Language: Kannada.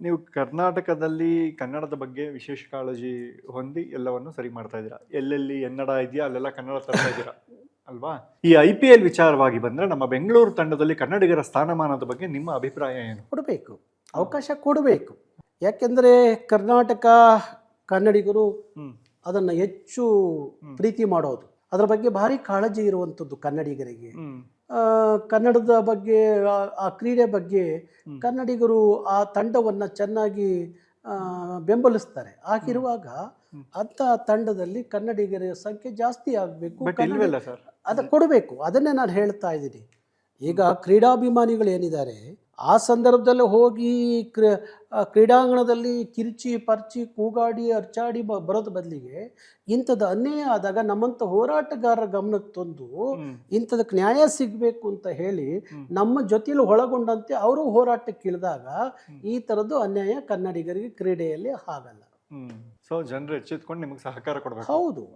ನೀವು ಕರ್ನಾಟಕದಲ್ಲಿ ಕನ್ನಡದ ಬಗ್ಗೆ ವಿಶೇಷ ಕಾಳಜಿ ಹೊಂದಿ ಎಲ್ಲವನ್ನು ಸರಿ ಮಾಡ್ತಾ ಇದ್ದೀರಾ. ಎಲ್ಲೆಲ್ಲಿ ಎನ್ನಡ ಇದೆಯಾ ಅಲ್ಲೆಲ್ಲ ಕನ್ನಡ ತರ್ತಾ ಇದ್ದೀರಾ ಅಲ್ವಾ? ಈ IPL ವಿಚಾರವಾಗಿ ಬಂದ್ರೆ ನಮ್ಮ ಬೆಂಗಳೂರು ತಂಡದಲ್ಲಿ ಕನ್ನಡಿಗರ ಸ್ಥಾನಮಾನದ ಬಗ್ಗೆ ನಿಮ್ಮ ಅಭಿಪ್ರಾಯ ಏನು? ಕೊಡಬೇಕು, ಅವಕಾಶ ಕೊಡಬೇಕು. ಯಾಕೆಂದರೆ ಕರ್ನಾಟಕ ಕನ್ನಡಿಗರು ಹ್ಮ್ ಅದನ್ನು ಹೆಚ್ಚು ಪ್ರೀತಿ ಮಾಡೋದು, ಅದರ ಬಗ್ಗೆ ಭಾರಿ ಕಾಳಜಿ ಇರುವಂಥದ್ದು ಕನ್ನಡಿಗರಿಗೆ. ಹ್ಮ್ ಕನ್ನಡದ ಬಗ್ಗೆ, ಆ ಕ್ರೀಡೆ ಬಗ್ಗೆ ಕನ್ನಡಿಗರು ಆ ತಂಡವನ್ನು ಚೆನ್ನಾಗಿ ಬೆಂಬಲಿಸ್ತಾರೆ. ಆಗಿರುವಾಗ ಅಂಥ ತಂಡದಲ್ಲಿ ಕನ್ನಡಿಗರ ಸಂಖ್ಯೆ ಜಾಸ್ತಿ ಆಗಬೇಕು, ಬಟ್ ಇಲ್ವಲ್ಲ ಸರ್. ಅದು ಕೊಡಬೇಕು. ಅದನ್ನೇ ನಾನು ಹೇಳ್ತಾ ಇದ್ದೀನಿ. ಈಗ ಕ್ರೀಡಾಭಿಮಾನಿಗಳು ಏನಿದ್ದಾರೆ, ಆ ಸಂದರ್ಭದಲ್ಲಿ ಹೋಗಿ ಕ್ರೀಡಾಂಗಣದಲ್ಲಿ ಕಿರ್ಚಿ ಪರ್ಚಿ ಕೂಗಾಡಿ ಅರ್ಚಾಡಿ ಬರೋದು ಬದಲಿಗೆ ಇಂಥದ್ದು ಅನ್ಯಾಯ ಆದಾಗ ನಮ್ಮಂಥ ಹೋರಾಟಗಾರರ ಗಮನಕ್ಕೆ ತಂದು ಇಂಥದಕ್ಕೆ ನ್ಯಾಯ ಸಿಗಬೇಕು ಅಂತ ಹೇಳಿ ನಮ್ಮ ಜೊತೆಲಿ ಒಳಗೊಂಡಂತೆ ಅವರು ಹೋರಾಟಕ್ಕೆ ಇಳಿದಾಗ ಈ ಥರದ್ದು ಅನ್ಯಾಯ ಕನ್ನಡಿಗರಿಗೆ ಕ್ರೀಡೆಯಲ್ಲಿ ಆಗಲ್ಲ. ಸೊ ಜನರು ಎಚ್ಚೆತ್ಕೊಂಡು ನಿಮಗೆ ಸಹಕಾರ ಕೊಡಬೇಕು. ಹೌದು.